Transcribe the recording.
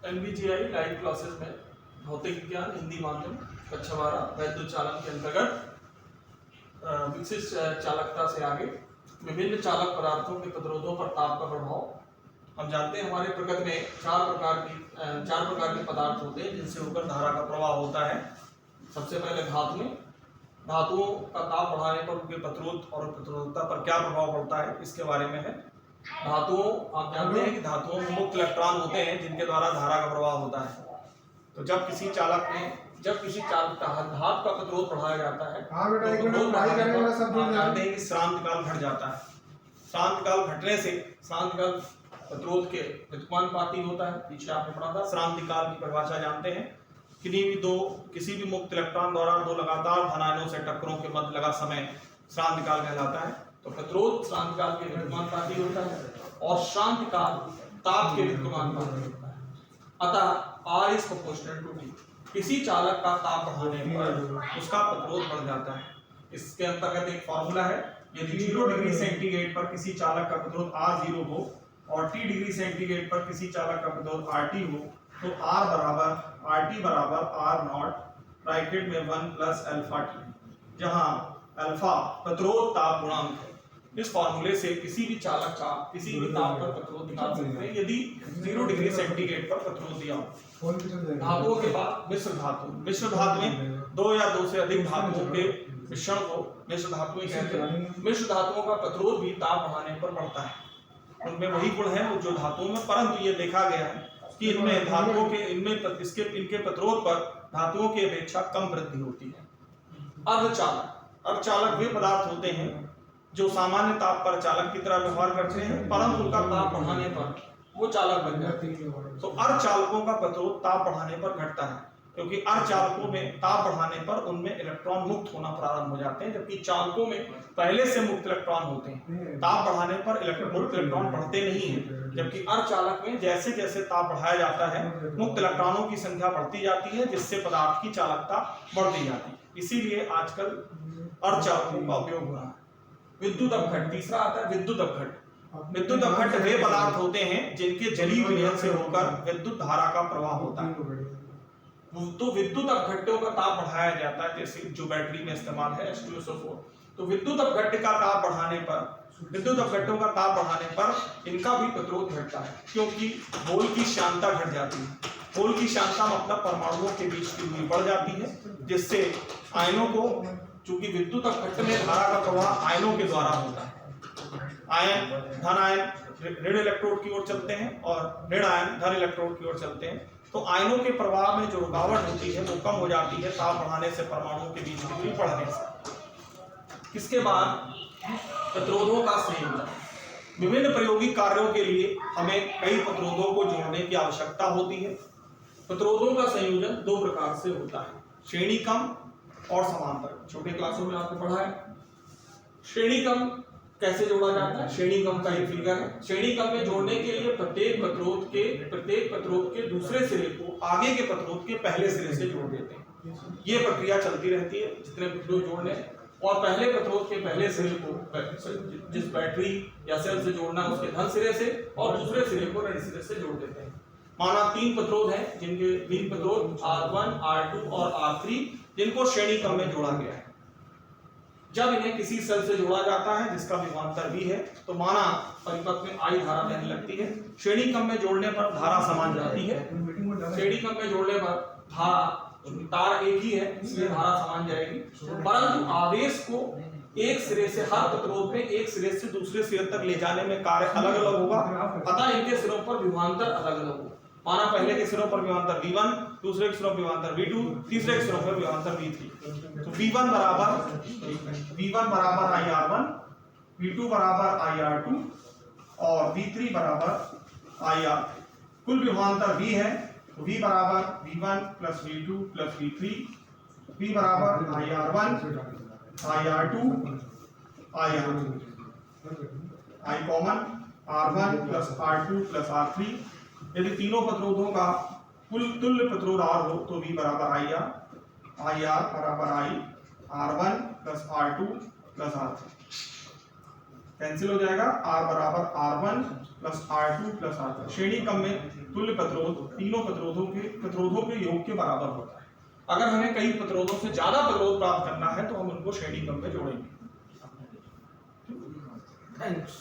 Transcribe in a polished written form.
NVGI live classes में भौतिक विज्ञान हिंदी माध्यम कक्षा 12 वैद्युत चालन के अंतर्गत विशिष्ट चालकता से आगे विभिन्न चालक पदार्थों के प्रतिरोधों पर ताप का प्रभाव। हम जानते हैं हमारे प्रकृति में चार प्रकार के पदार्थ होते हैं जिनसे होकर धारा का प्रवाह होता है। सबसे पहले धातुओं का ताप बढ़ाने पर उनके प्रतिरोध और प्रतिरोधकता पर क्या प्रभाव पड़ता है इसके बारे में है। धातुओं, आप जानते हैं कि धातुओं में मुक्त इलेक्ट्रॉन होते हैं जिनके द्वारा धारा का प्रवाह होता है। तो जब किसी चालक का धातु का प्रतिरोध बढ़ाया जाता है तो जानते हैं कि श्रांतिकाल घट जाता है। श्रांतिकाल घटने से श्रांतिकाल प्रतिरोध के व्युत्क्रमानुपाती होता है। पीछे आपने पढ़ा था। श्रांतिकाल की परिभाषा जानते हैं, किसी भी मुक्त इलेक्ट्रॉन द्वारा दो लगातार धन आयनों से टक्करों के मध्य लगा समय श्रांतिकाल कहलाता है। तो प्रतिरोध श्रांतिकाल के व्युत्क्रमानुपाती होता है और श्रांतिकाल ताप के व्युत्क्रमानुपाती होता है। अतः R is proportional to T। किसी चालक का ताप बढ़ाने पर उसका प्रतिरोध बढ़ जाता है। इसके अंतर्गत एक फॉर्मूला है, यदि 0 डिग्री सेंटीग्रेड पर किसी चालक का प्रतिरोध R0 हो और T डिग्री सेंटीग्रेड पर किसी चालक का प्रतिरोध RT हो तो R बराबर RT बराबर R0 ब्रैकेट में 1 प्लस अल्फा T, जहां अल्फा प्रतिरोध ताप गुणांक है। इस फॉर्मूले से किसी भी चालक का किसी भी ताप पर प्रतिरोध निकाल सकते हैं यदि 0 डिग्री सेंटीग्रेड पर प्रतिरोध दिया हो। धातुओं के बाद मिश्र धातु में दो या दो से अधिक धातुओं के मिश्रण को मिश्र धातुएं कहते हैं। मिश्र धातुओं का प्रतिरोध भी ताप बढ़ाने पर बढ़ता है। उनमें वही गुण है जो धातुओं में, परंतु ये देखा गया है कि इनमें धातुओं के इनके प्रतिरोध पर धातुओं की अपेक्षा कम वृद्धि होती है। अर्धचालक वे पदार्थ होते हैं जो सामान्य ताप पर चालक की तरह व्यवहार करते हैं, परंतु उनका ताप बढ़ाने पर वो चालक बन जाते हैं। तो अर्धचालकों का प्रतिरोध ताप बढ़ाने पर घटता है, क्योंकि अर्धचालकों में ताप बढ़ाने पर उनमें इलेक्ट्रॉन मुक्त होना प्रारंभ हो जाते हैं, जबकि चालकों में पहले से मुक्त इलेक्ट्रॉन होते हैं। ताप बढ़ाने पर मुक्त इलेक्ट्रॉन बढ़ते नहीं हैं, जबकि अर्धचालक में जैसे जैसे ताप बढ़ाया जाता है मुक्त इलेक्ट्रॉनों की संख्या बढ़ती जाती है, जिससे पदार्थ की चालकता बढ़ती जाती है। इसीलिए आजकल अर्धचालकों का उपयोग हो रहा है। विद्युत अपघट्ट तीसरा आता है। विद्युत अपघट्ट वे पदार्थ होते हैं जिनके जलीय विलयन से होकर विद्युत धारा का प्रवाह होता है। तो विद्युत अपघट्टों का ताप बढ़ाया जाता है, जैसे जो बैटरी में इस्तेमाल है H2SO4। तो विद्युत अपघट्टों का ताप बढ़ाने पर इनका भी प्रतिरोध घटता है, क्योंकि होल की श्यानता घट जाती है। होल की श्यानता मतलब परमाणुओं के बीच की दूरी बढ़ जाती है, जिससे आयनों को, चूंकि विद्युत अपघट्ट में धारा का प्रवाह आयनों के द्वारा होता है। धन आयन ऋण इलेक्ट्रोड की ओर चलते हैं और ऋण आयन धन इलेक्ट्रोड की ओर चलते हैं। तो आयनों के प्रवाह में जो रुकावट होती है वो कम हो जाती है ताप बढ़ाने से, परमाणुओं के बीच की दूरी बढ़ने से। इसके बाद प्रतिरोधों का संयोजन। विभिन्न प्रायोगिक कार्यों के लिए हमें कई प्रतिरोधों को जोड़ने की आवश्यकता होती है। प्रतिरोधों का संयोजन दो प्रकार से होता है, श्रेणी क्रम और समांतर। छोटे क्लासों में आपने पढ़ा है। श्रेणी क्रम कैसे जोड़ा जाता है? श्रेणी क्रम का एक फिगर है। श्रेणी क्रम में जोड़ने के लिए प्रत्येक प्रतिरोध के दूसरे सिरे को आगे के प्रतिरोध के पहले सिरे से जोड़ देते हैं। ये प्रक्रिया चलती रहती है जितने प्रतिरोध जोड़ने, और पहले प्रतिरोध के पहले सिरे को जिस बैटरी या सेल से जोड़ना है उसके धन सिरे से, और दूसरे सिरे को ऋण सिरे से जोड़ देते हैं। माना 3 प्रतिरोध हैं, जिनके 3 प्रतिरोध R1, R2 और R3, जिनको श्रेणी क्रम में जोड़ा गया है। जब इन्हें किसी सेल से जोड़ा जाता है जिसका विभवांतर V है, तो माना परिपथ में I धारा बहने लगती है। श्रेणी क्रम में जोड़ने पर धारा समान जाती है। श्रेणी क्रम में जोड़ने पर धारा, तार एक ही है इसलिए धारा समान जाएगी, परंतु आवेश को एक सिरे से, हर प्रतिरोध में एक सिरे से दूसरे सिरे तक ले जाने में कार्य अलग अलग होगा। अतः इनके सिरों पर विभवांतर अलग अलग होगा। माना पहले के सिरों पर विभवांतर V1, दूसरे के सिरों पर विभवांतर V2, तीसरे के सिरों पर विभवांतर V3। तो V1 बराबर IR1, V2 बराबर IR2 और V3 बराबर IR। कुल विभवांतर V है, तो V बराबर V1 plus V2 plus V3, V बराबर IR1, IR2, I common R1 plus R2 plus R3। यदि तीनों प्रतिरोधों का कुल तुल्य प्रतिरोध R हो तो V बराबर IR बराबर I, R1 plus R2 plus R3 cancel हो जाएगा। R बराबर R1 plus R2 plus R3। श्रेणी क्रम में तुल्य प्रतिरोध तीनों प्रतिरोधों के योग के बराबर होता है। अगर हमें कई प्रतिरोधों से ज्यादा प्रतिरोध प्राप्त करना है तो हम उनको श्रेणी क्रम में जोड़ेंगे। थैंक्स।